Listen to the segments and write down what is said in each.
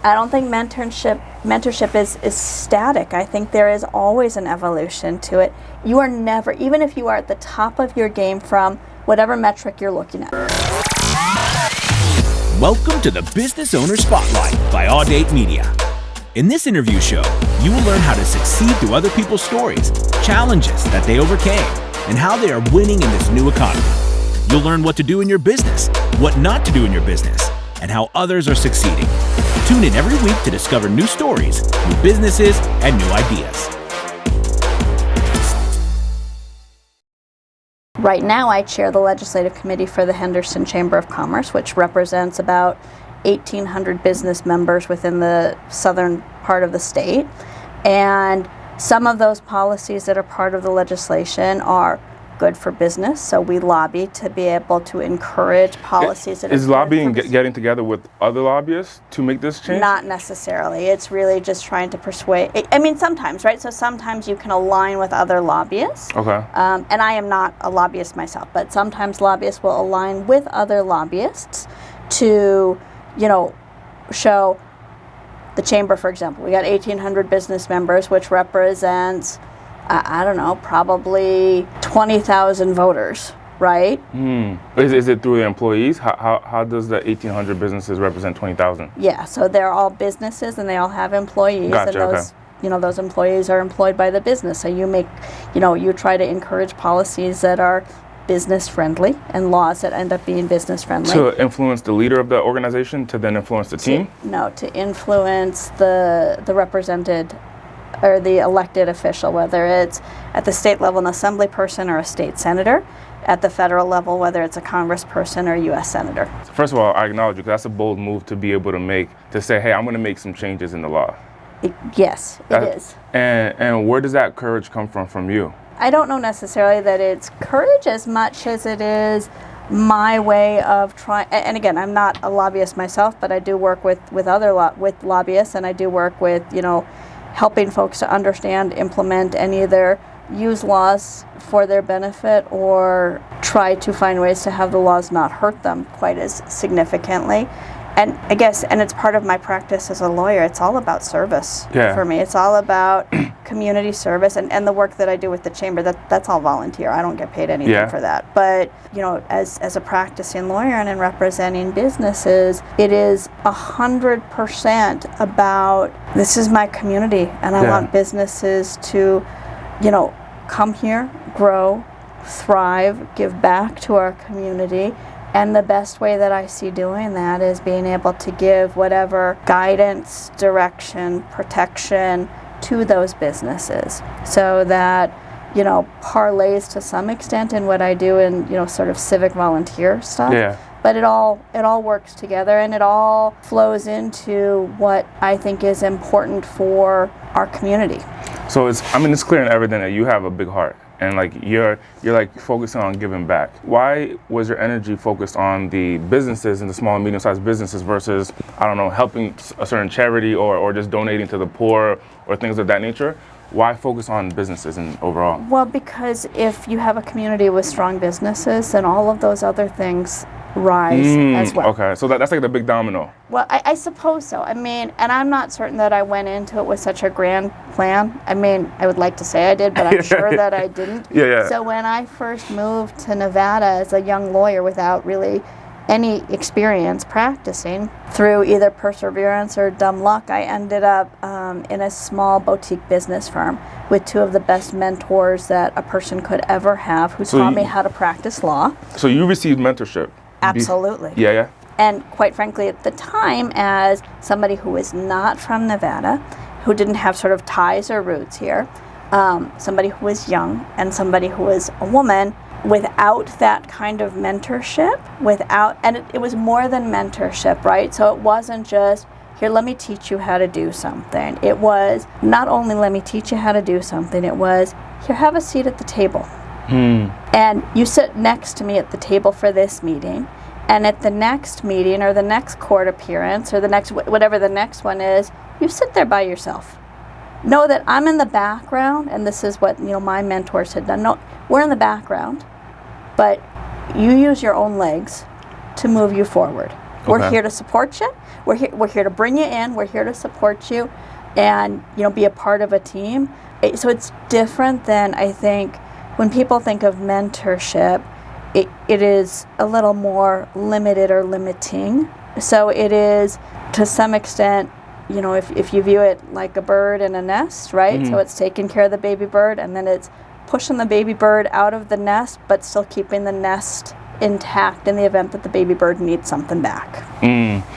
I don't think mentorship is static. I think there is always an evolution to it. You are never, even if you are at the top of your game from whatever metric you're looking at. Welcome to the Business Owner Spotlight by AudateMedia. In this interview show, you will learn how to succeed through other people's stories, challenges that they overcame, and how they are winning in this new economy. You'll learn what to do in your business, what not to do in your business, and how others are succeeding. Tune in every week to discover new stories, new businesses, and new ideas. Right now, I chair the legislative committee for the Henderson Chamber of Commerce, which represents about 1,800 business members within the southern part of the state. And some of those policies that are part of the legislation are good for business, so we lobby to be able to encourage policies that is lobbying getting together with other lobbyists to make this change? Not necessarily. It's really just trying to persuade. I mean, sometimes, right? So sometimes you can align with other lobbyists. Okay. And I am not a lobbyist myself, but sometimes lobbyists will align with other lobbyists to, show the chamber, for example. We got 1,800 business members, which represents probably 20,000 voters, right? Is it through the employees? How does the 1,800 businesses represent 20,000? Yeah, so they're all businesses and they all have employees. Gotcha, and those, those employees are employed by the business. So you try to encourage policies that are business friendly and laws that end up being business friendly. To influence the leader of the organization to then influence the team? To influence the represented or the elected official, whether it's at the state level an assembly person or a state senator, at the federal level, whether it's a congressperson or a U.S. senator. First of all, I acknowledge you, because that's a bold move to be able to make, to say, hey, I'm going to make some changes in the law. Yes, it is. And where does that courage come from you? I don't know necessarily that it's courage as much as it is my way of trying, and again, I'm not a lobbyist myself, but I do work with lobbyists, and I do work with, helping folks to understand, implement, and either use laws for their benefit or try to find ways to have the laws not hurt them quite as significantly. And I guess, and it's part of my practice as a lawyer, it's all about service for me. It's all about community service, and the work that I do with the chamber, that's all volunteer. I don't get paid anything for that. But, as a practicing lawyer and in representing businesses, it is 100% about, this is my community, and I want businesses to, come here, grow, thrive, give back to our community. And the best way that I see doing that is being able to give whatever guidance, direction, protection to those businesses, so that, parlays to some extent in what I do in, sort of civic volunteer stuff. Yeah. But it all works together, and it all flows into what I think is important for our community. So it's clear and evident that you have a big heart. And you're focusing on giving back. Why was your energy focused on the businesses and the small and medium-sized businesses versus, helping a certain charity or just donating to the poor or things of that nature? Why focus on businesses and overall? Well, because if you have a community with strong businesses, then all of those other things rise as well. Okay, so that's like the big domino. Well, I suppose so. And I'm not certain that I went into it with such a grand plan. I would like to say I did, but I'm sure that I didn't. Yeah. So when I first moved to Nevada as a young lawyer without really any experience practicing, through either perseverance or dumb luck, I ended up in a small boutique business firm with two of the best mentors that a person could ever have, who taught me how to practice law. So you received mentorship? Absolutely. Yeah. And quite frankly, at the time, as somebody who was not from Nevada, who didn't have sort of ties or roots here, somebody who was young and somebody who was a woman, without that kind of mentorship, and it was more than mentorship, right? So it wasn't just, here, let me teach you how to do something. It was not only let me teach you how to do something, it was, here, have a seat at the table. And you sit next to me at the table for this meeting, and at the next meeting or the next court appearance or the next, whatever the next one is, you sit there by yourself. Know that I'm in the background, and this is what my mentors had done. No, we're in the background, but you use your own legs to move you forward. We're Okay. here to support you. We're here to bring you in. We're here to support you, and be a part of a team. So it's different than, I think, when people think of mentorship, it is a little more limited or limiting. So it is, to some extent, if you view it like a bird in a nest, right? So it's taking care of the baby bird, and then it's pushing the baby bird out of the nest, but still keeping the nest intact in the event that the baby bird needs something back.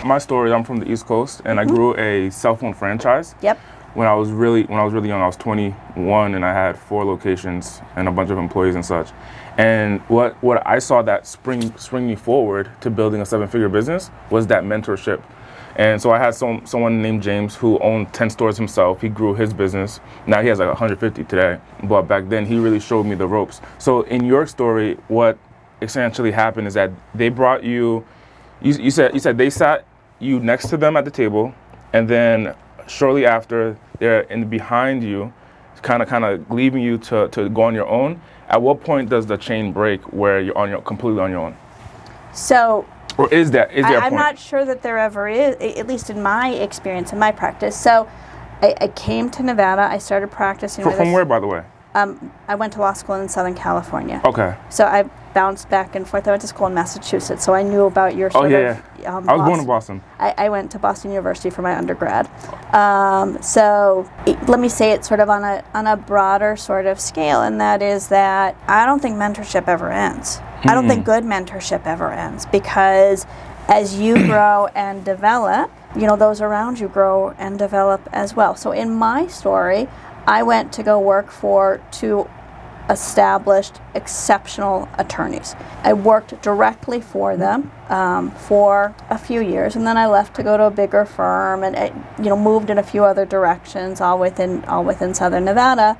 My story, I'm from the East Coast, and I grew a cell phone franchise. Yep. When I was really young, I was 21, and I had 4 locations and a bunch of employees and such. And what I saw that spring me forward to building a 7-figure business was that mentorship. And so I had someone named James who owned 10 stores himself. He grew his business. Now he has like 150 today. But back then, he really showed me the ropes. So in your story, what essentially happened is that they brought you said they sat you next to them at the table, and then shortly after, they're behind you, kind of leaving you to go on your own. At what point does the chain break where you're completely on your own? So, or is there a point? I'm not sure that there ever is, at least in my experience, in my practice. So I came to Nevada. I started practicing. From where, by the way? I went to law school in Southern California. Okay. So I bounced back and forth. I went to school in Massachusetts, so I knew about your sort of. I was born in Boston. I went to Boston University for my undergrad. Let me say it sort of on a broader sort of scale, and that is that I don't think mentorship ever ends. I don't think good mentorship ever ends, because as you grow and develop, those around you grow and develop as well. So in my story, I went to go work for 2 established, exceptional attorneys. I worked directly for them for a few years, and then I left to go to a bigger firm, and moved in a few other directions, all within Southern Nevada.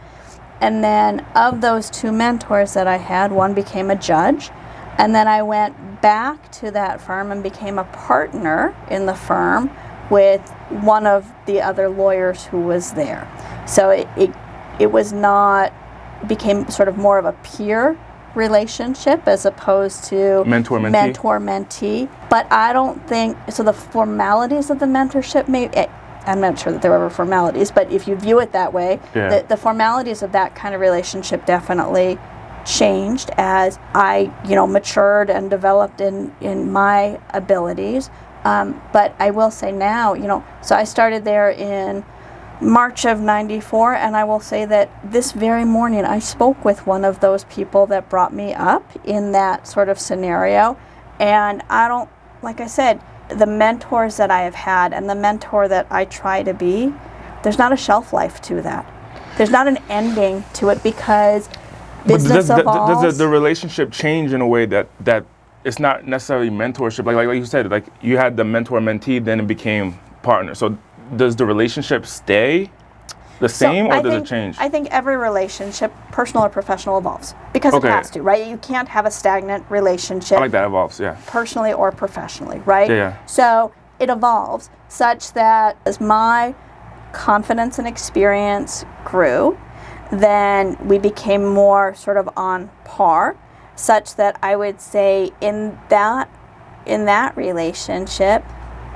And then of those 2 mentors that I had, one became a judge, and then I went back to that firm and became a partner in the firm with one of the other lawyers who was there. So it was not, became sort of more of a peer relationship as opposed to mentor-mentee. But I don't think, so the formalities of the mentorship, I'm not sure that there were ever formalities, but if you view it that way, the formalities of that kind of relationship definitely changed as I, matured and developed in my abilities. But I will say now, so I started there in March of '94, and I will say that this very morning I spoke with one of those people that brought me up in that sort of scenario. And like I said, the mentors that I have had and the mentor that I try to be, there's not a shelf life to that. There's not an ending to it, because business evolves. Does the relationship change in a way that it's not necessarily mentorship? Like you said, like you had the mentor-mentee, then it became partner. So does the relationship stay the same, or does it change? I think every relationship, personal or professional, evolves, because it has to, right? You can't have a stagnant relationship. I like that, evolves, yeah. Personally or professionally, right? Yeah. So it evolves such that as my confidence and experience grew, then we became more sort of on par, such that I would say in that relationship,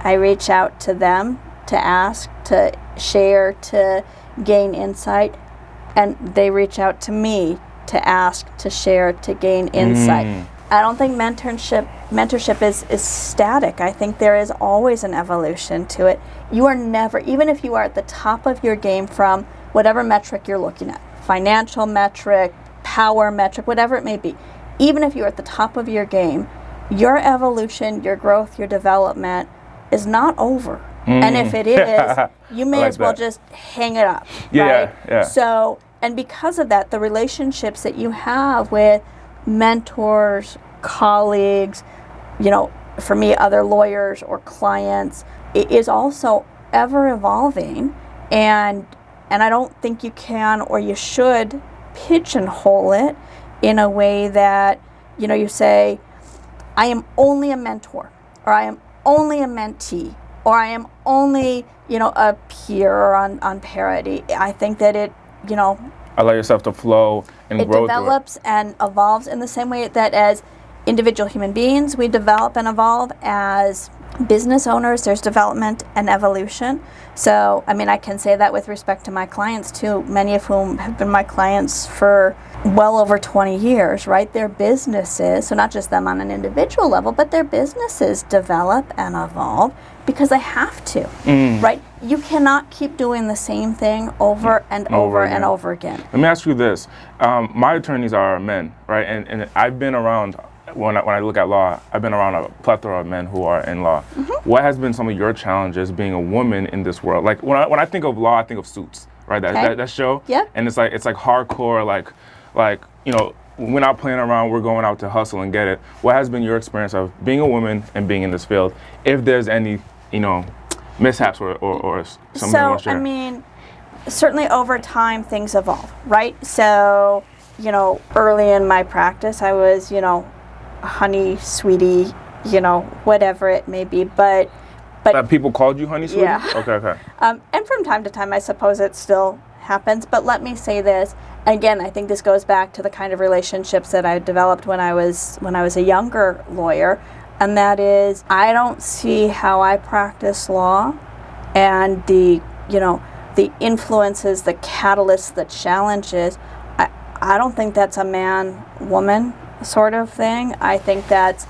I reach out to them to ask, to share, to gain insight, and they reach out to me to ask, to share, to gain insight. I don't think mentorship is static. I think there is always an evolution to it. You are never, even if you are at the top of your game from whatever metric you're looking at, financial metric, power metric, whatever it may be, even if you're at the top of your game, your evolution, your growth, your development is not over. And if it is, you may as well just hang it up, right? Yeah. So, and because of that, the relationships that you have with mentors, colleagues, for me, other lawyers or clients, it is also ever evolving. And I don't think you can or you should pigeonhole it in a way that, you say, I am only a mentor, or I am only a mentee, or I am only, a peer or on parity. I think that it, allow yourself to flow and grow. It develops and evolves in the same way that as individual human beings, we develop and evolve as business owners, there's development and evolution. So, I mean, I can say that with respect to my clients too, many of whom have been my clients for well over 20 years, right? Their businesses, so not just them on an individual level, but their businesses develop and evolve because they have to, right? You cannot keep doing the same thing over and over and over again. Let me ask you this. My attorneys are men, right? And I've been around, when I look at law, I've been around a plethora of men who are in law. What has been some of your challenges being a woman in this world? Like when I think of law, I think of Suits, right? That show. Yeah. And it's like hardcore, like you know, we're not playing around. We're going out to hustle and get it. What has been your experience of being a woman and being in this field? If there's any, you know, mishaps or something you want to share. I mean, certainly over time things evolve, right? So, you know, early in my practice, I was, you know, honey, sweetie, you know, whatever it may be, but people called you honey, sweetie? Yeah. Okay. And from time to time, I suppose it still happens. But let me say this, again, I think this goes back to the kind of relationships that I developed when I was a younger lawyer, and that is, I don't see how I practice law and the influences, the catalysts, the challenges. I don't think that's a man-woman sort of thing. I think that's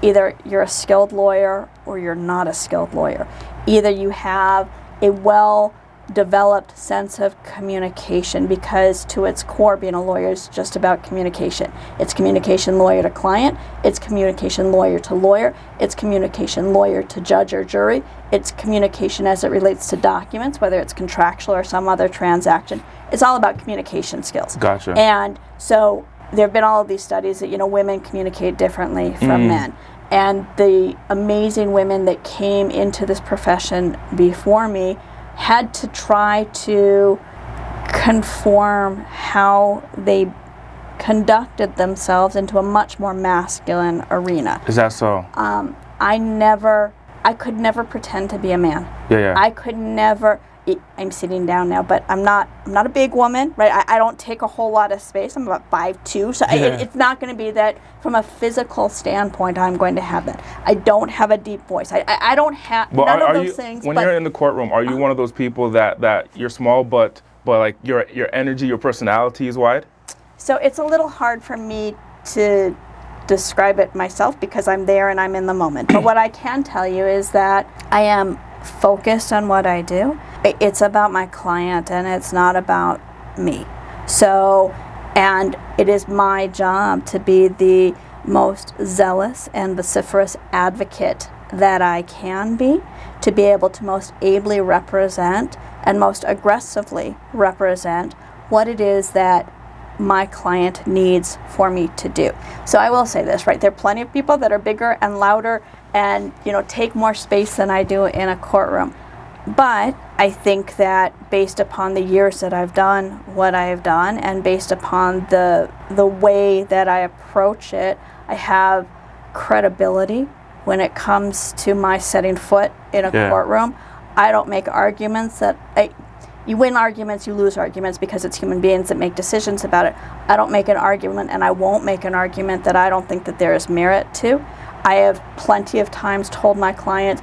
either you're a skilled lawyer or you're not a skilled lawyer. Either you have a well-developed sense of communication, because to its core, being a lawyer is just about communication. It's communication lawyer to client, it's communication lawyer to lawyer, it's communication lawyer to judge or jury, it's communication as it relates to documents, whether it's contractual or some other transaction. It's all about communication skills. Gotcha. And so there have been all of these studies that, you know, women communicate differently from men. And the amazing women that came into this profession before me had to try to conform how they conducted themselves into a much more masculine arena. Is that so? I could never pretend to be a man. Yeah. I could never. I'm sitting down now, but I'm not a big woman, right? I don't take a whole lot of space. I'm about 5'2", so it's not going to be that from a physical standpoint. I'm going to have that. I don't have a deep voice. I don't have none of those things. When you're in the courtroom, are you one of those people that you're small, but like your energy, your personality is wide? So it's a little hard for me to describe it myself because I'm there and I'm in the moment. But what I can tell you is that I am focused on what I do. It's about my client and it's not about me. So, and it is my job to be the most zealous and vociferous advocate that I can be, to be able to most ably represent and most aggressively represent what it is that my client needs for me to do. So I will say this, right? There are plenty of people that are bigger and louder and, you know, take more space than I do in a courtroom. But I think that based upon the years that I've done what I have done, and based upon the way that I approach it, I have credibility when it comes to my setting foot in a courtroom. I don't make arguments that you win arguments, you lose arguments, because it's human beings that make decisions about it. I don't make an argument, and I won't make an argument that I don't think that there is merit to. I have plenty of times told my clients,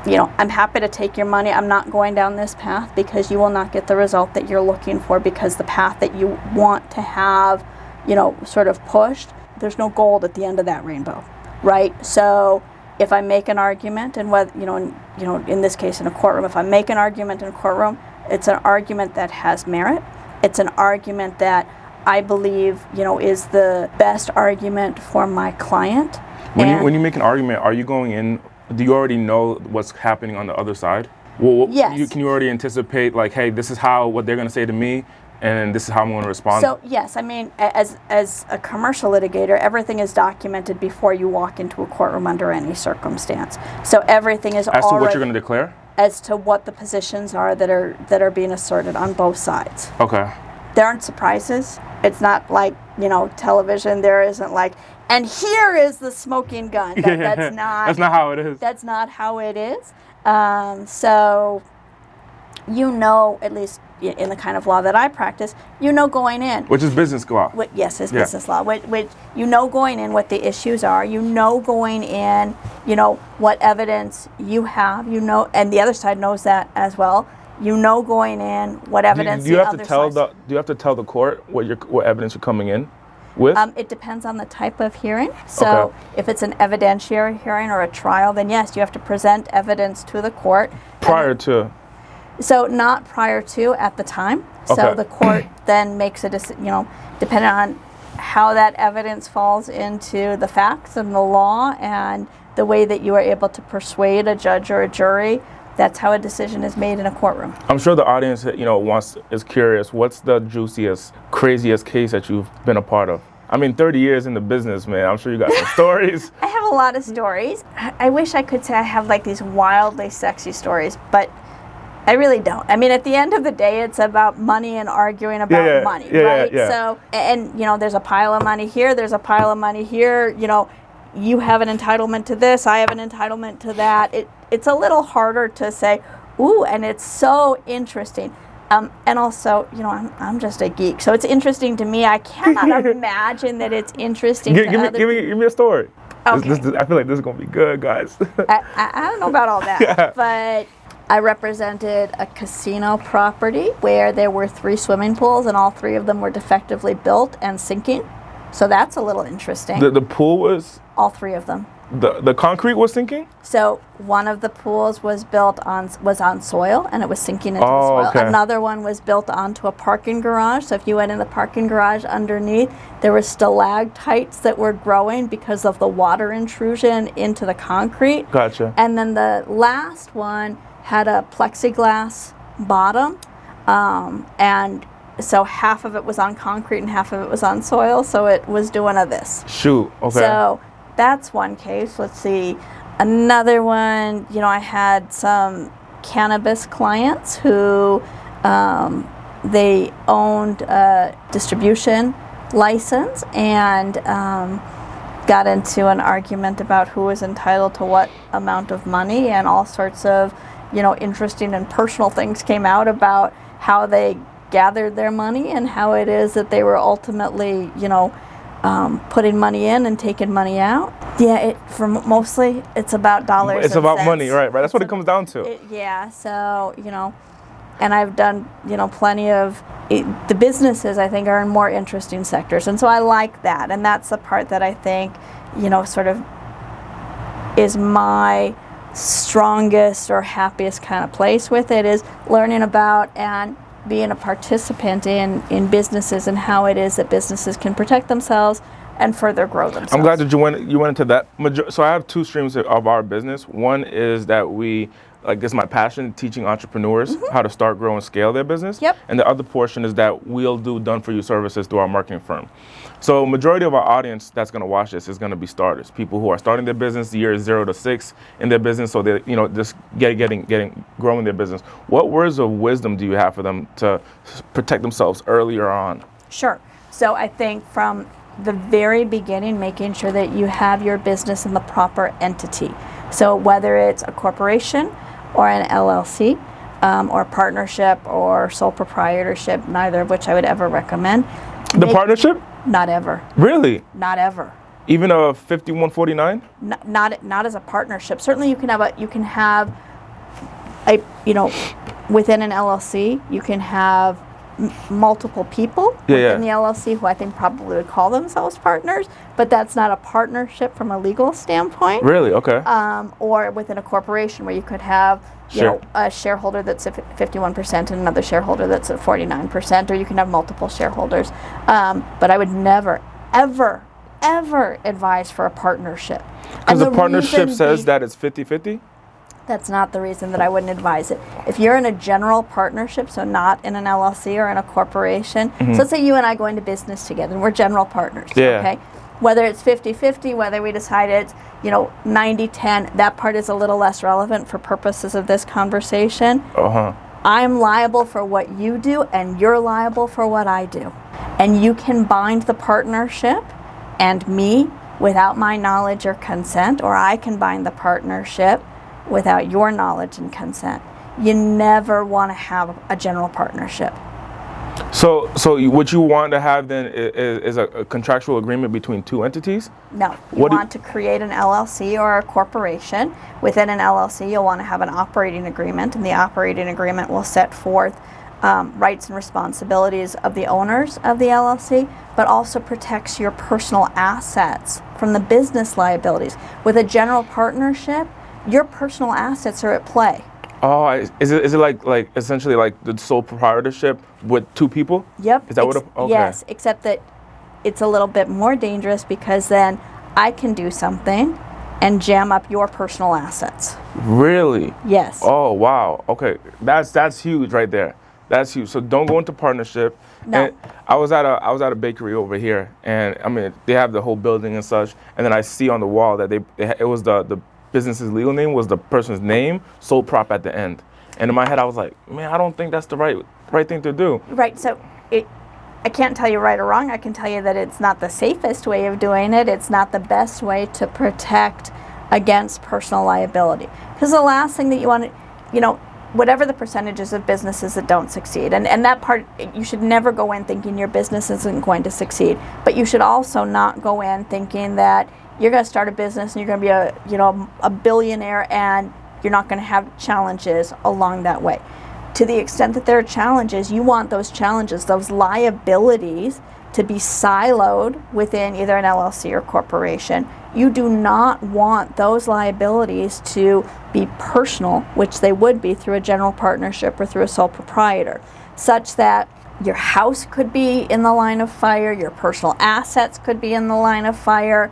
you know, I'm happy to take your money. I'm not going down this path because you will not get the result that you're looking for, because the path that you want to have, you know, sort of pushed, there's no gold at the end of that rainbow, right? So if I make an argument, and whether, in this case in a courtroom, if I make an argument in a courtroom, it's an argument that has merit. It's an argument that I believe, you know, is the best argument for my client. When you make an argument, are you going in? Do you already know what's happening on the other side? Well, yes. Can you already anticipate, like, hey, this is what they're going to say to me, and this is how I'm going to respond? So, yes, I mean, as a commercial litigator, everything is documented before you walk into a courtroom under any circumstance. So everything is as to what you're going to declare? As to what the positions are that are being asserted on both sides. Okay. There aren't surprises. It's not like, you know, television. There isn't like, and here is the smoking gun. That's not. That's not how it is. That's not how it is. So, you know, at least in the kind of law that I practice, you know going in. Which is business law. Yes, it's business law. Which you know going in what the issues are. You know going in, what evidence you have. And the other side knows that as well. You know going in what evidence Do you have to tell the court what evidence you're coming in with? It depends on the type of hearing. So if it's an evidentiary hearing or a trial, then yes, you have to present evidence to the court. Prior to? So not prior to, at the time. Okay. So the court then makes a decision, depending on how that evidence falls into the facts and the law and the way that you are able to persuade a judge or a jury. That's how a decision is made in a courtroom. I'm sure the audience, is curious. What's the juiciest, craziest case that you've been a part of? I mean, 30 years in the business, man. I'm sure you got some stories. I have a lot of stories. I wish I could say I have like these wildly sexy stories, but I really don't. I mean, at the end of the day, it's about money and arguing about money, right? Yeah. So, and there's a pile of money here, there's a pile of money here. You have an entitlement to this, I have an entitlement to that. It's a little harder to say, ooh, and it's so interesting. And also, I'm just a geek, so it's interesting to me. I cannot imagine that it's interesting to other people. Give me a story. Okay. I feel like this is going to be good, guys. I don't know about all that, but I represented a casino property where there were 3 swimming pools, and all 3 of them were defectively built and sinking. So that's a little interesting. The pool was? All 3 of them. The concrete was sinking? So one of the pools was on soil, and it was sinking into the soil. Okay. Another one was built onto a parking garage. So if you went in the parking garage underneath, there were stalactites that were growing because of the water intrusion into the concrete. Gotcha. And then the last one had a plexiglass bottom, and so half of it was on concrete and half of it was on soil, so it was doing this. Shoot, okay. So that's one case. Let's see. Another one, I had some cannabis clients who they owned a distribution license and got into an argument about who was entitled to what amount of money, and all sorts of interesting and personal things came out about how they gathered their money and how it is that they were ultimately, putting money in and taking money out. Yeah, mostly it's about dollars. It's about money, right? That's what it comes down to. So, and I've done, plenty of the businesses I think are in more interesting sectors. And so I like that. And that's the part that I think, sort of is my strongest or happiest kind of place with it, is learning about and being a participant in businesses and how it is that businesses can protect themselves and further grow themselves. I'm glad that you went into that. So I have 2 streams of our business. One is that this is my passion, teaching entrepreneurs how to start, grow, and scale their business. Yep. And the other portion is that we'll do done-for-you services through our marketing firm. So majority of our audience that's going to watch this is going to be starters, people who are starting their business years 0 to 6 in their business, so they just growing their business. What words of wisdom do you have for them to protect themselves earlier on? Sure. So I think from the very beginning, making sure that you have your business in the proper entity. So whether it's a corporation or an LLC, or partnership or sole proprietorship, neither of which I would ever recommend. Partnership? Not ever. Really? Not ever. Even a 5149? Not as a partnership. Certainly you can have a within an LLC, you can have multiple people within the LLC who I think probably would call themselves partners, but that's not a partnership from a legal standpoint. Really? Okay. Or within a corporation where you could have a shareholder that's at 51% and another shareholder that's at 49%, or you can have multiple shareholders. But I would never, ever, ever advise for a partnership. Because the partnership says that it's 50-50? That's not the reason that I wouldn't advise it. If you're in a general partnership, so not in an LLC or in a corporation, so let's say you and I go into business together and we're general partners, okay? Whether it's 50-50, whether we decide it's 90-10, that part is a little less relevant for purposes of this conversation. I'm liable for what you do and you're liable for what I do. And you can bind the partnership and me without my knowledge or consent, or I can bind the partnership without your knowledge and consent. you never want to have a general partnership. So what you want to have then is a contractual agreement between two entities? No, you want to create an LLC or a corporation. Within an LLC, you'll want to have an operating agreement, and the operating agreement will set forth rights and responsibilities of the owners of the LLC, but also protects your personal assets from the business liabilities. With a general partnership, your personal assets are at play. Oh, is it like essentially like the sole proprietorship with two people? Yep. Is that what? Okay. Yes, except that it's a little bit more dangerous, because then I can do something and jam up your personal assets. Really? Yes. Oh, wow. Okay, that's huge right there. That's huge. So don't go into partnership. No. And I was at a bakery over here, and I mean they have the whole building and such, and then I see on the wall that it was the business's legal name was the person's name, sole prop at the end. And in my head I was like, man, I don't think that's the right thing to do. Right. So I can't tell you right or wrong. I can tell you that it's not the safest way of doing it. It's not the best way to protect against personal liability. Because the last thing that you want to, whatever the percentages of businesses that don't succeed, and that part, you should never go in thinking your business isn't going to succeed. But you should also not go in thinking that you're going to start a business and you're going to be a billionaire, and you're not going to have challenges along that way. To the extent that there are challenges, you want those challenges, those liabilities, to be siloed within either an LLC or corporation. You do not want those liabilities to be personal, which they would be through a general partnership or through a sole proprietor, such that your house could be in the line of fire, your personal assets could be in the line of fire,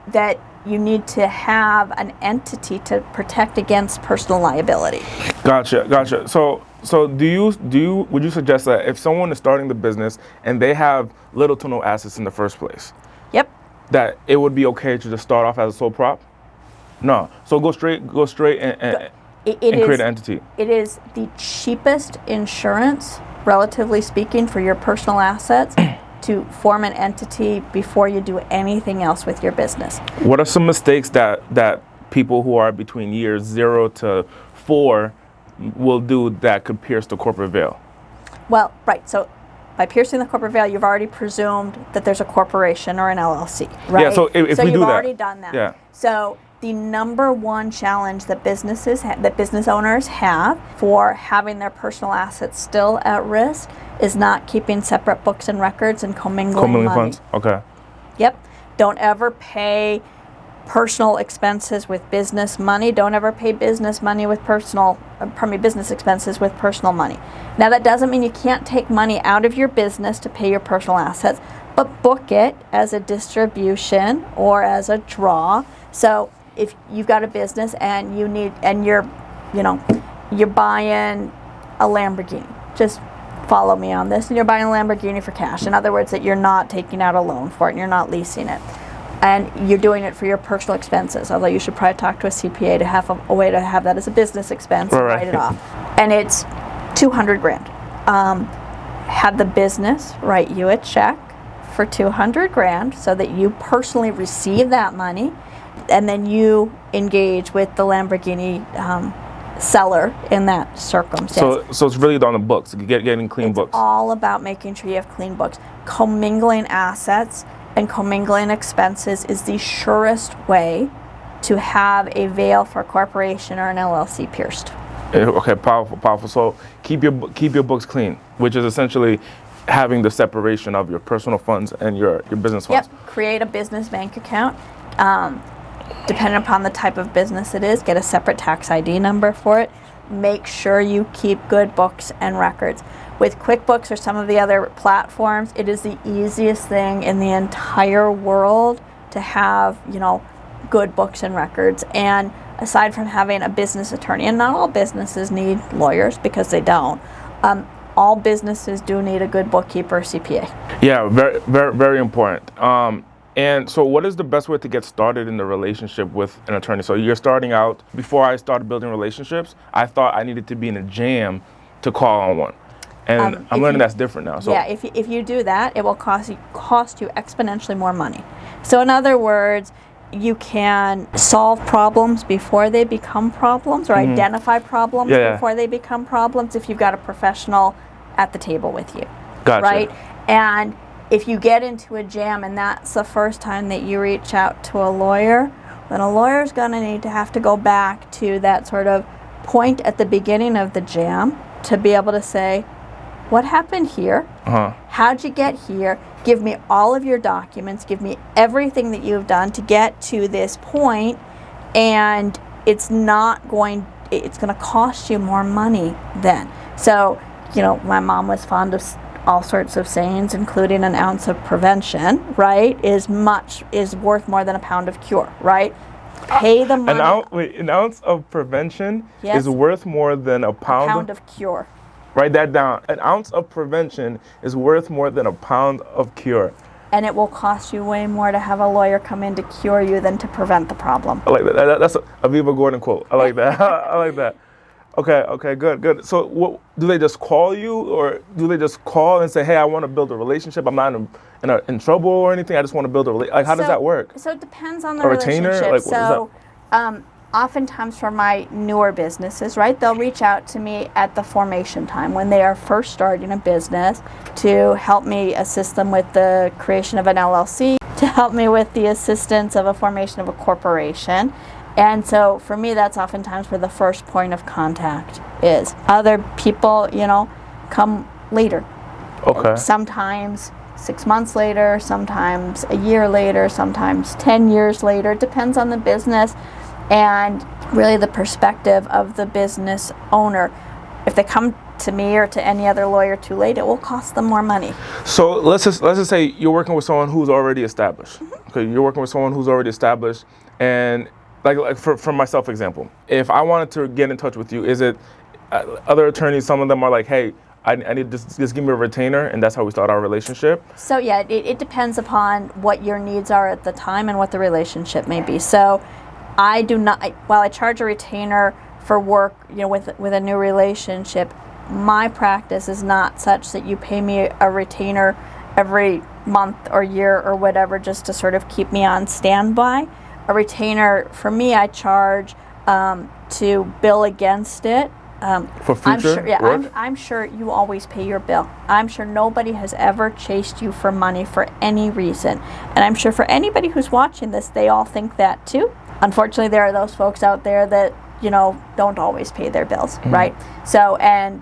that you need to have an entity to protect against personal liability. Gotcha. So would you suggest that if someone is starting the business and they have little to no assets in the first place, Yep. that it would be okay to just start off as a sole prop? No. So go straight and create an entity. It is the cheapest insurance, relatively speaking, for your personal assets to form an entity before you do anything else with your business. What are some mistakes that people who are between years 0 to 4 will do that could pierce the corporate veil? Well, right. So by piercing the corporate veil, you've already presumed that there's a corporation or an LLC, right? Yeah, so if we do that. you've already done that. Yeah. So the number one challenge that business owners have for having their personal assets still at risk is not keeping separate books and records and commingling money. Funds? Okay. Yep. Don't ever pay personal expenses with business money. Don't ever pay business expenses with personal money. Now that doesn't mean you can't take money out of your business to pay your personal assets, but book it as a distribution or as a draw. So if you've got a business and you're buying a Lamborghini, just follow me on this, and you're buying a Lamborghini for cash. In other words, that you're not taking out a loan for it and you're not leasing it. And you're doing it for your personal expenses, although you should probably talk to a CPA to have a way to have that as a business expense and write it off. And it's $200,000. Have the business write you a check for $200,000 so that you personally receive that money, and then you engage with the Lamborghini seller in that circumstance. So it's really on the books, getting clean books. It's all about making sure you have clean books. Commingling assets and commingling expenses is the surest way to have a veil for a corporation or an LLC pierced. Okay, powerful. So keep your books clean, which is essentially having the separation of your personal funds and your business funds. Yep. Create a business bank account. Depending upon the type of business it is, get a separate tax ID number for it. Make sure you keep good books and records. With QuickBooks or some of the other platforms, it is the easiest thing in the entire world to have, good books and records. And aside from having a business attorney, and not all businesses need lawyers because they don't, all businesses do need a good bookkeeper or CPA. Yeah, very, very, very important. And so what is the best way to get started in the relationship with an attorney? So you're starting out. Before I started building relationships, I thought I needed to be in a jam to call on one. And I'm learning that's different now. So yeah, if you do that, it will cost you exponentially more money. So in other words, you can solve problems before they become problems, or identify problems before they become problems if you've got a professional at the table with you. Gotcha. Right? And if you get into a jam and that's the first time that you reach out to a lawyer, then a lawyer's going to need to have to go back to that sort of point at the beginning of the jam to be able to say, what happened here? How'd you get here? Give me all of your documents. Give me everything that you've done to get to this point, and it's going to cost you more money then. So, my mom was fond of all sorts of sayings, including an ounce of prevention, right, is worth more than a pound of cure, right? Pay the money. An ounce of prevention is worth more than a pound of cure. Write that down. An ounce of prevention is worth more than a pound of cure. And it will cost you way more to have a lawyer come in to cure you than to prevent the problem. I like that. That's a Avivva Gordon quote. I like that. I like that. Okay, good. So what, do they just call you, or do they just call and say, hey, I want to build a relationship. I'm not in trouble or anything. I just want to build a relationship. Like, how does that work? So it depends on the retainer? relationship. Like, Oftentimes for my newer businesses, right, they'll reach out to me at the formation time when they are first starting a business to help me assist them with the creation of an LLC, to help me with the assistance of a formation of a corporation. And so for me, that's oftentimes where the first point of contact is. Other people, come later. Okay. Sometimes 6 months later, sometimes a year later, sometimes 10 years later. It depends on the business and really the perspective of the business owner. If they come to me or to any other lawyer too late, it will cost them more money. So let's just say you're working with someone who's already established. Okay, you're working with someone who's already established, and like for myself, example, if I wanted to get in touch with you, is it other attorneys? Some of them are like, hey, I need to just give me a retainer, and that's how we start our relationship. So yeah, it depends upon what your needs are at the time and what the relationship may be. So I do not, while I charge a retainer for work, with a new relationship, my practice is not such that you pay me a retainer every month or year or whatever just to sort of keep me on standby. A retainer, for me, I charge to bill against it. For future work? I'm sure you always pay your bill. I'm sure nobody has ever chased you for money for any reason. And I'm sure for anybody who's watching this, they all think that too. Unfortunately, there are those folks out there that, don't always pay their bills, right? So, and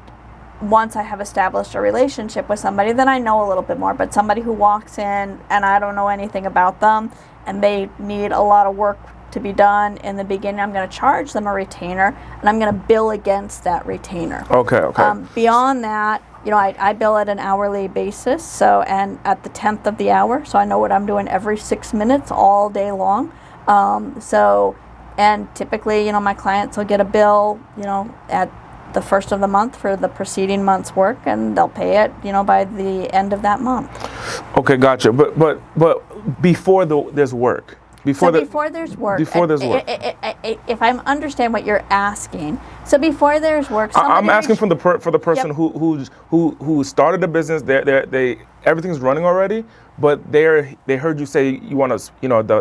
once I have established a relationship with somebody, then I know a little bit more. But somebody who walks in and I don't know anything about them and they need a lot of work to be done in the beginning, I'm going to charge them a retainer and I'm going to bill against that retainer. Okay. Beyond that, I bill at an hourly basis, so, and at the 10th of the hour, so I know what I'm doing every 6 minutes all day long. And typically, my clients will get a bill, at the first of the month for the preceding month's work, and they'll pay it, by the end of that month. Okay, gotcha. But before there's work. Before there's work. If I understand what you're asking, so before there's work, I'm asking for the person who started the business. They everything's running already, but they heard you say you want to,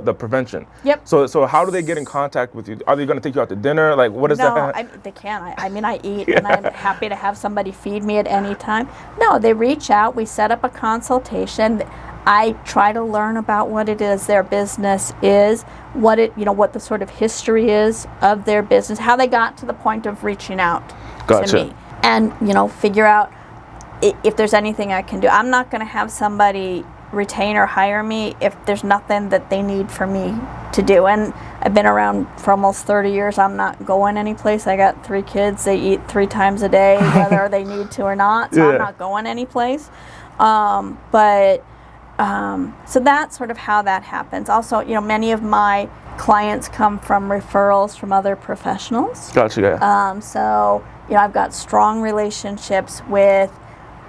the prevention. Yep. So how do they get in contact with you? Are they going to take you out to dinner? Like, what is that? No, they can. I eat, and I'm happy to have somebody feed me at any time. No, they reach out. We set up a consultation. I try to learn about what it is their business is, what the sort of history is of their business, how they got to the point of reaching out to me, and figure out if there's anything I can do. I'm not going to have somebody retain or hire me if there's nothing that they need for me to do. And I've been around for almost 30 years. I'm not going anyplace. I got 3 kids. They eat 3 times a day, whether they need to or not. So I'm not going anyplace. So that's sort of how that happens. Also, many of my clients come from referrals from other professionals. Gotcha. Yeah. So, I've got strong relationships with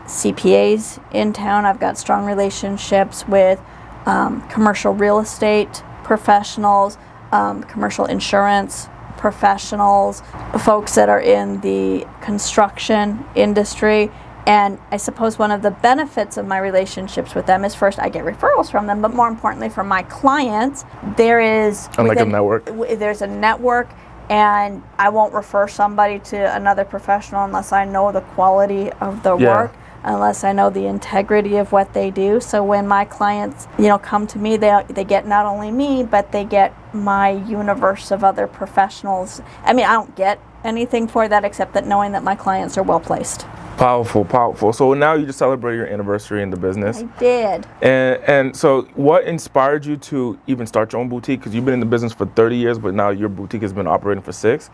CPAs in town. I've got strong relationships with commercial real estate professionals, commercial insurance professionals, folks that are in the construction industry. And I suppose one of the benefits of my relationships with them is, first, I get referrals from them, but more importantly, from my clients, there is like a network. There's a network, and I won't refer somebody to another professional unless I know the quality of the work, unless I know the integrity of what they do. So when my clients, come to me, they get not only me, but they get my universe of other professionals. I mean, I don't get anything for that except that knowing that my clients are well placed. Powerful. So now you just celebrated your anniversary in the business. I did. And so what inspired you to even start your own boutique? Because you've been in the business for 30 years, but now your boutique has been operating for 6.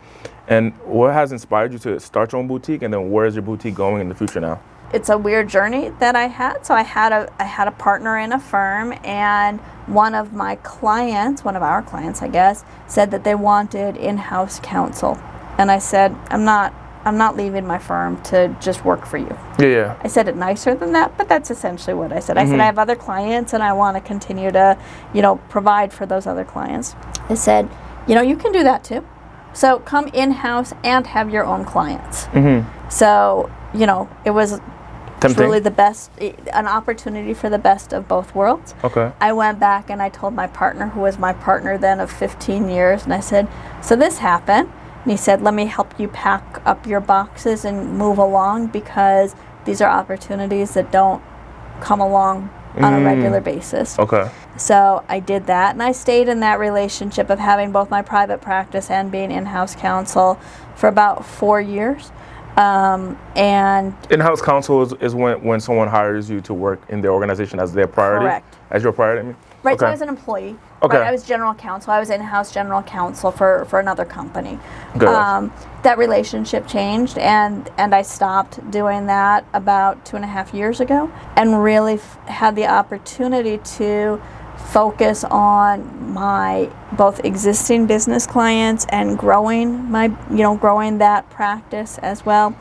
And what has inspired you to start your own boutique? And then where is your boutique going in the future now? It's a weird journey that I had. So I had a partner in a firm, and one of our clients, I guess, said that they wanted in-house counsel. And I said, I'm not leaving my firm to just work for you. Yeah. I said it nicer than that, but that's essentially what I said. I said, I have other clients and I want to continue to, provide for those other clients. I said, you can do that too. So come in-house and have your own clients. So, it was truly an opportunity for the best of both worlds. Okay. I went back and I told my partner, who was my partner then of 15 years, and I said, so this happened. And he said, let me help you pack up your boxes and move along, because these are opportunities that don't come along on a regular basis. Okay. So I did that, and I stayed in that relationship of having both my private practice and being in-house counsel for about 4 years. And in-house counsel is when someone hires you to work in their organization as their priority? Correct. As your priority, I mean? Right, Okay. so I was an employee. Okay. Right, I was general counsel. I was in-house general counsel for another company. Good. That relationship changed, and I stopped doing that about 2.5 years ago, and really had the opportunity to focus on my both existing business clients and growing that practice as well.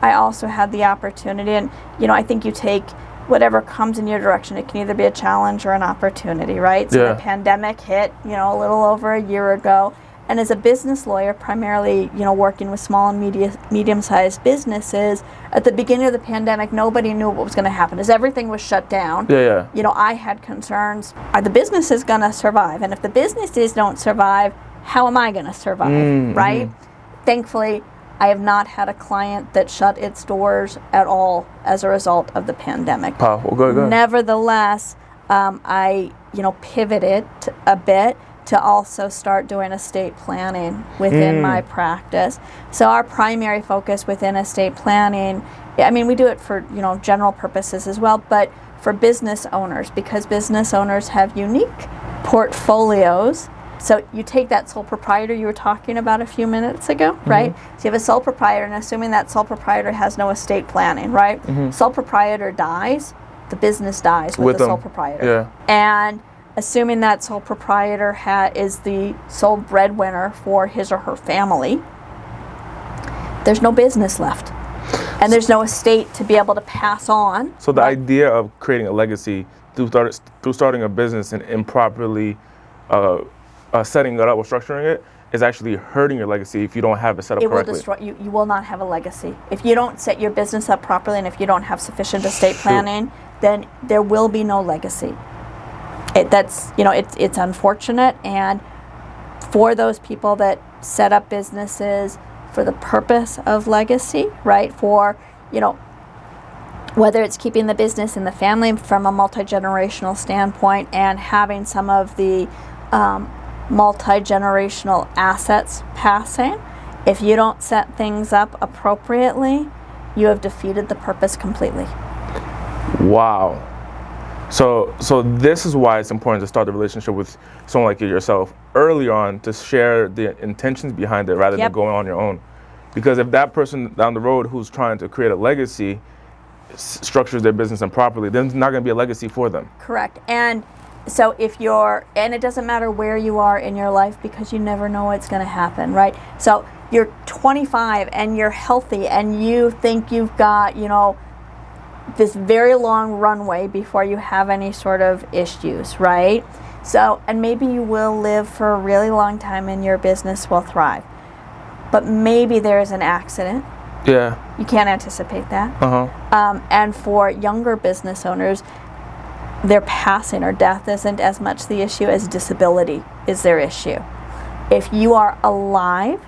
I also had the opportunity, and I think you take whatever comes in your direction. It can either be a challenge or an opportunity, right? So the pandemic hit, a little over a year ago. And as a business lawyer, primarily, working with small and medium-sized businesses, at the beginning of the pandemic, nobody knew what was going to happen. As everything was shut down, I had concerns. Are the businesses going to survive? And if the businesses don't survive, how am I going to survive, right? Thankfully, I have not had a client that shut its doors at all as a result of the pandemic. Powerful. Good. Nevertheless, I pivoted a bit to also start doing estate planning within my practice. So our primary focus within estate planning, I mean, we do it for general purposes as well, but for business owners, because business owners have unique portfolios. So you take that sole proprietor you were talking about a few minutes ago, right? So you have a sole proprietor, and assuming that sole proprietor has no estate planning, right? Sole proprietor dies, the business dies with the sole proprietor. Yeah. And assuming that sole proprietor is the sole breadwinner for his or her family, there's no business left. And there's no estate to be able to pass on. So the idea of creating a legacy through starting a business and improperly setting it up or structuring it is actually hurting your legacy if you don't have it set up correctly. It will destroy you. You will not have a legacy. If you don't set your business up properly, and if you don't have sufficient estate planning, then there will be no legacy. It's unfortunate, and for those people that set up businesses for the purpose of legacy, right? For, whether it's keeping the business in the family from a multi-generational standpoint and having some of the multi-generational assets passing, if you don't set things up appropriately, you have defeated the purpose completely. Wow. So this is why it's important to start the relationship with someone like yourself early on, to share the intentions behind it rather than going on your own. Because if that person down the road who's trying to create a legacy structures their business improperly, then it's not going to be a legacy for them. Correct. And so and it doesn't matter where you are in your life, because you never know what's going to happen, right? So you're 25 and you're healthy and you think you've got, this very long runway before you have any sort of issues, right? So, and maybe you will live for a really long time and your business will thrive. But maybe there is an accident, Yeah. You can't anticipate that. Uh-huh. And for younger business owners, their passing or death isn't as much the issue as disability is their issue. If you are alive,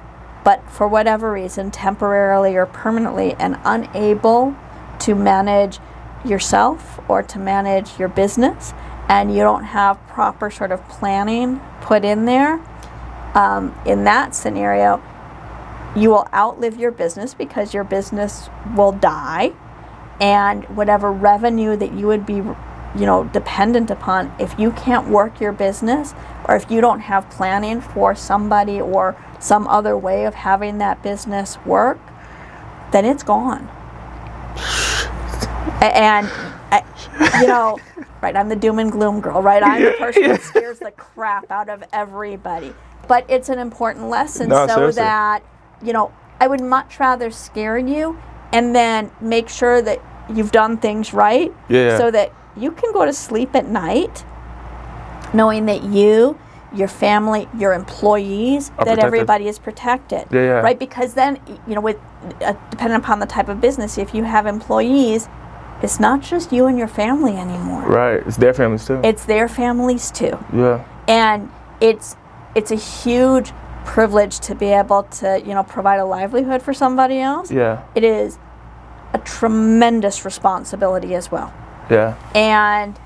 but for whatever reason, temporarily or permanently, and unable to manage yourself or to manage your business, and you don't have proper sort of planning put in there, in that scenario, you will outlive your business because your business will die, and whatever revenue that you would be, dependent upon, if you can't work your business, or if you don't have planning for somebody or some other way of having that business work, then it's gone. And right, I'm the doom and gloom girl, right? I'm the person that scares the crap out of everybody. But it's an important lesson, seriously. that, I would much rather scare you and then make sure that you've done things right, so that you can go to sleep at night knowing that you, your family, your employees, that protected. Everybody is protected. Right? Because then, with depending upon the type of business, if you have employees, it's not just you and your family anymore. Right. It's their families too. It's their families too. Yeah. And it's a huge privilege to be able to, provide a livelihood for somebody else. Yeah. It is a tremendous responsibility as well. Yeah. And,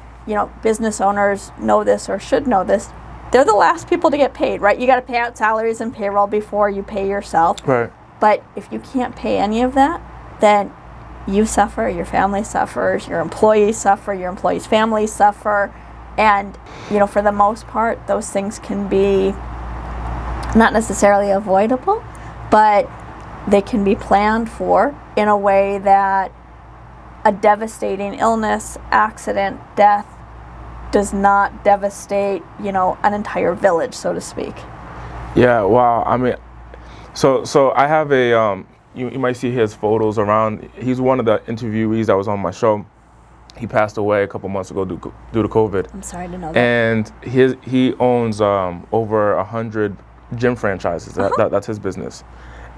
business owners know this or should know this. They're the last people to get paid, right? You got to pay out salaries and payroll before you pay yourself. Right. But if you can't pay any of that, then you suffer, your family suffers, your employees suffer, your employees' families suffer. And, for the most part, those things can be not necessarily avoidable, but they can be planned for in a way that a devastating illness, accident, death does not devastate, an entire village, so to speak. Yeah, wow. I mean, so I have a, you might see his photos around. He's one of the interviewees that was on my show. He passed away a couple months ago due to COVID. I'm sorry to know that. And he owns over 100 gym franchises. That's his business.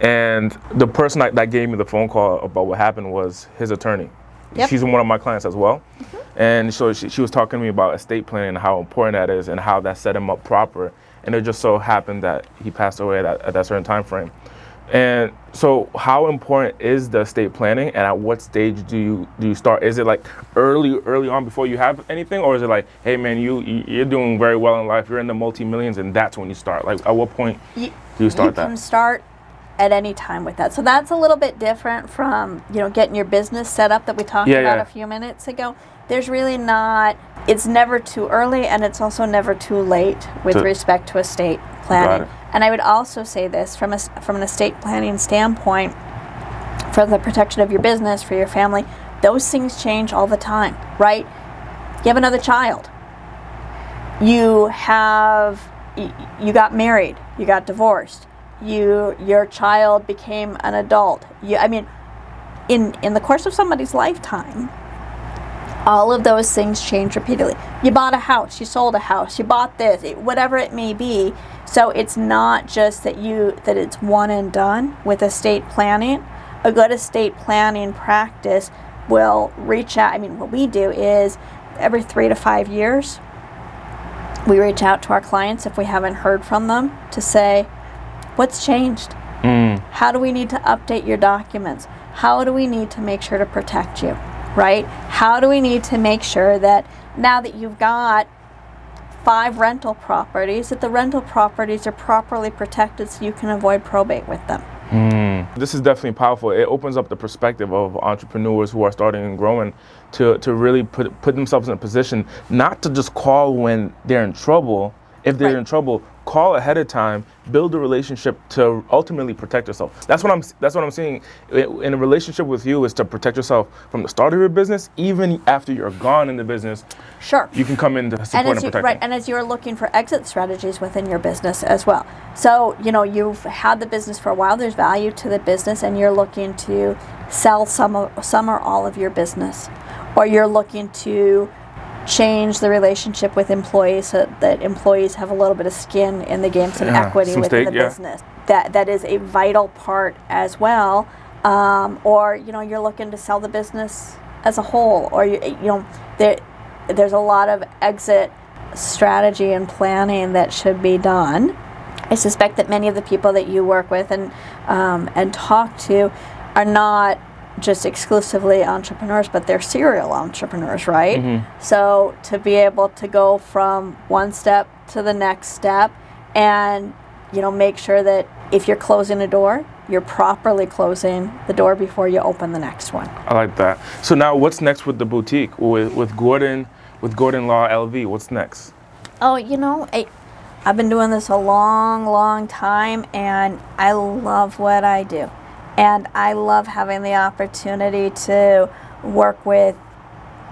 And the person that gave me the phone call about what happened was his attorney. Yep. She's one of my clients as well. And so she was talking to me about estate planning and how important that is and how that set him up proper. And it just so happened that he passed away at that certain time frame. And so how important is the estate planning, and at what stage do you start? Is it like early on before you have anything, or is it like, hey man, you're doing very well in life, you're in the multi-millions, and that's when you start? Like, at what point do you start that? You can start at any time with that. So that's a little bit different from, getting your business set up that we talked about a few minutes ago. There's really not, it's never too early, and it's also never too late with respect to estate planning. And I would also say this, from an estate planning standpoint, for the protection of your business, for your family, those things change all the time, right? You have another child. You got married, you got divorced, your child became an adult. In the course of somebody's lifetime, all of those things change repeatedly. You bought a house, you sold a house, you bought this, whatever it may be. So it's not just that it's one and done with estate planning. A good estate planning practice will reach out. What we do is every 3 to 5 years, we reach out to our clients if we haven't heard from them to say, what's changed? How do we need to update your documents? How do we need to make sure to protect you? Right? How do we need to make sure that now that you've got 5 rental properties, that the rental properties are properly protected so you can avoid probate with them? This is definitely powerful. It opens up the perspective of entrepreneurs who are starting and growing to really put themselves in a position not to just call when they're in trouble. If they're in trouble, call ahead of time, build a relationship to ultimately protect yourself. That's what I'm seeing in a relationship with you, is to protect yourself from the start of your business, even after you're gone in the business. Sure. You can come in to support and protect. Right, and as you're looking for exit strategies within your business as well. So, you've had the business for a while, there's value to the business, and you're looking to sell some or all of your business. Or you're looking to change the relationship with employees so that employees have a little bit of skin in the game, some equity within the business. That is a vital part as well or you're looking to sell the business as a whole, or there's a lot of exit strategy and planning that should be done. I suspect that many of the people that you work with and talk to are not just exclusively entrepreneurs, but they're serial entrepreneurs, right? Mm-hmm. So to be able to go from one step to the next step and make sure that if you're closing a door, you're properly closing the door before you open the next one. I like that. So now what's next with the boutique, with Gordon Law LV? What's next? Oh, I've been doing this a long, long time, and I love what I do. And I love having the opportunity to work with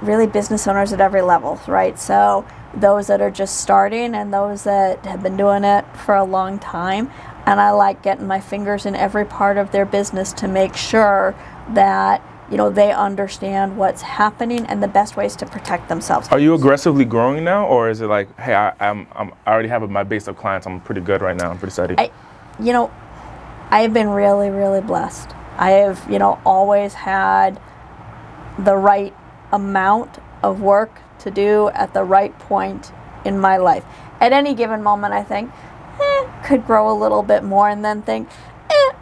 really business owners at every level, right? So those that are just starting and those that have been doing it for a long time. And I like getting my fingers in every part of their business to make sure that they understand what's happening and the best ways to protect themselves. Are you aggressively growing now, or is it like, hey, I already have my base of clients, I'm pretty good right now, I'm pretty steady? I have been really, really blessed. I have, always had the right amount of work to do at the right point in my life. At any given moment, I think, could grow a little bit more, and then think,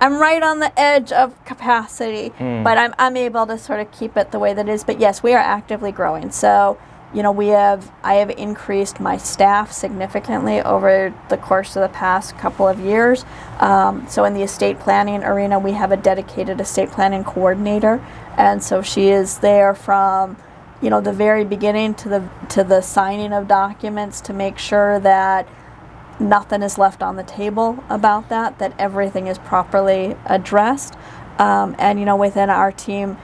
I'm right on the edge of capacity, but I'm able to sort of keep it the way that it is. But yes, we are actively growing. So, I have increased my staff significantly over the course of the past couple of years. So in the estate planning arena, we have a dedicated estate planning coordinator, and so she is there from the very beginning to the signing of documents to make sure that nothing is left on the table about that everything is properly addressed. And within our team,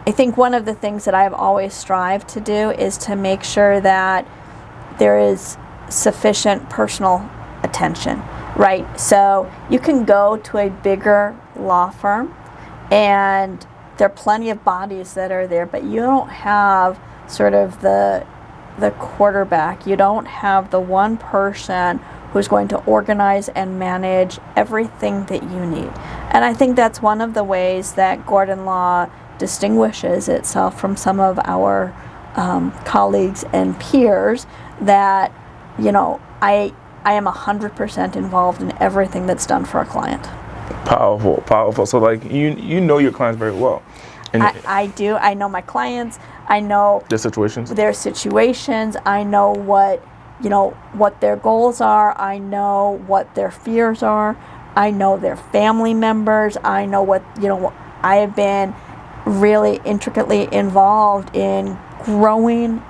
I think one of the things that I've always strived to do is to make sure that there is sufficient personal attention, right? So you can go to a bigger law firm and there are plenty of bodies that are there, but you don't have sort of the quarterback. You don't have the one person who's going to organize and manage everything that you need. And I think that's one of the ways that Gordon Law distinguishes itself from some of our colleagues and peers, that I am 100% involved in everything that's done for a client. Powerful. So like you know your clients very well. And I do. I know my clients. I know their situations. I know what their goals are. I know what their fears are. I know their family members. I know what I have been really intricately involved in growing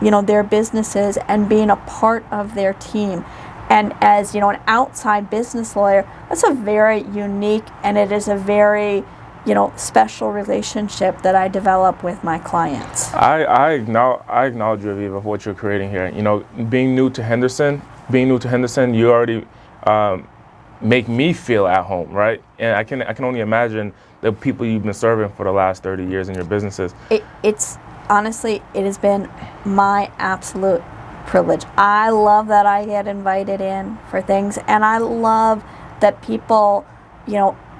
their businesses and being a part of their team. And as an outside business lawyer, that's a very unique, and it is a very special relationship that I develop with my clients. I acknowledge you, Avivva, for what you're creating here. Being new to Henderson, you already make me feel at home, right? And I can only imagine the people you've been serving for the last 30 years in your businesses. It's honestly, it has been my absolute privilege. I love that I get invited in for things, and I love that people,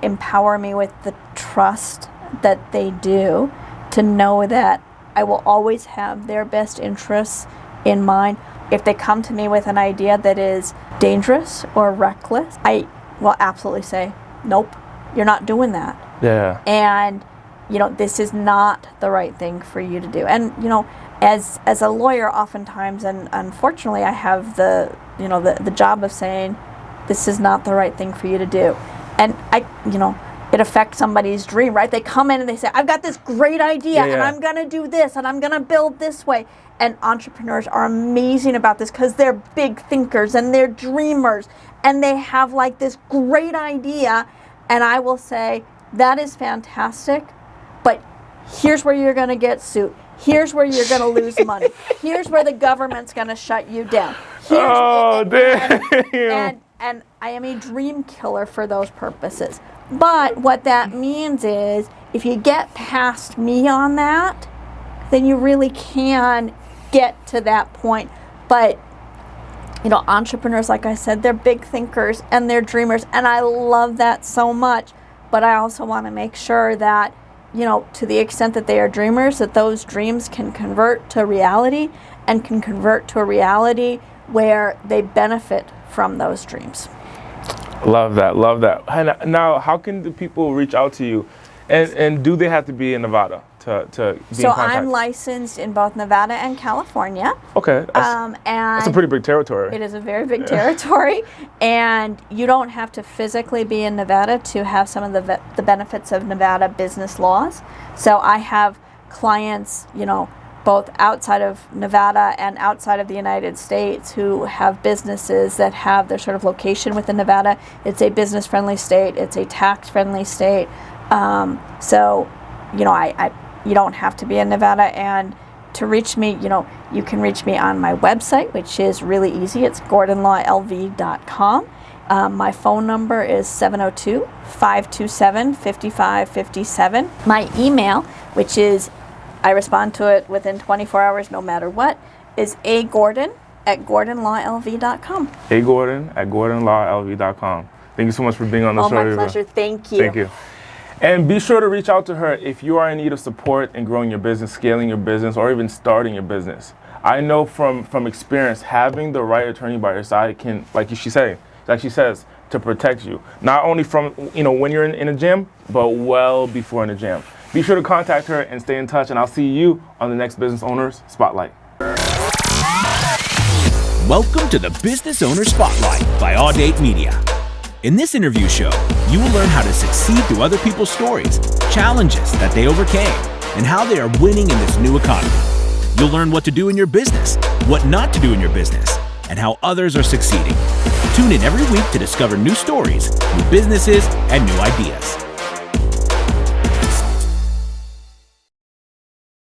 empower me with the trust that they do, to know that I will always have their best interests in mind. If they come to me with an idea that is dangerous or reckless, I will absolutely say, nope, you're not doing that. Yeah. And, this is not the right thing for you to do. And, as a lawyer, oftentimes, and unfortunately, I have the job of saying, this is not the right thing for you to do. And it affects somebody's dream, right? They come in and they say, I've got this great idea, and I'm going to do this, and I'm going to build this way. And entrepreneurs are amazing about this because they're big thinkers and they're dreamers, and they have like this great idea. And I will say, that is fantastic, but here's where you're going to get sued. Here's where you're going to lose money. Here's where the government's going to shut you down. Damn. And I am a dream killer for those purposes. But what that means is, if you get past me on that, then you really can get to that point. But, entrepreneurs, like I said, they're big thinkers and they're dreamers, and I love that so much. but I also want to make sure that, to the extent that they are dreamers, that those dreams can convert to reality, and can convert to a reality where they benefit from those dreams. Love that. And now, how can the people reach out to you? And do they have to be in Nevada to be in So contact? I'm licensed in both Nevada and California. Okay. And That's a pretty big territory. It is a very big territory, and you don't have to physically be in Nevada to have some of the benefits of Nevada business laws. So I have clients, both outside of Nevada and outside of the United States who have businesses that have their sort of location within Nevada. It's a business-friendly state. It's a tax-friendly state. You don't have to be in Nevada, and to reach me, you can reach me on my website, which is really easy. It's gordonlawlv.com. My phone number is 702-527-5557. My email, which is, I respond to it within 24 hours no matter what, is agordon@gordonlawlv.com. agordon@gordonlawlv.com. Thank you so much for being on the show. Oh, my pleasure. Thank you. Thank you. And be sure to reach out to her if you are in need of support in growing your business, scaling your business, or even starting your business. I know from experience, having the right attorney by your side can, like she says, to protect you. Not only from, when you're in a gym, but well before in the gym. Be sure to contact her and stay in touch, and I'll see you on the next Business Owners Spotlight. Welcome to the Business Owner Spotlight by AudateMedia. In this interview show, you will learn how to succeed through other people's stories, challenges that they overcame, and how they are winning in this new economy. You'll learn what to do in your business, what not to do in your business, and how others are succeeding. Tune in every week to discover new stories, new businesses, and new ideas.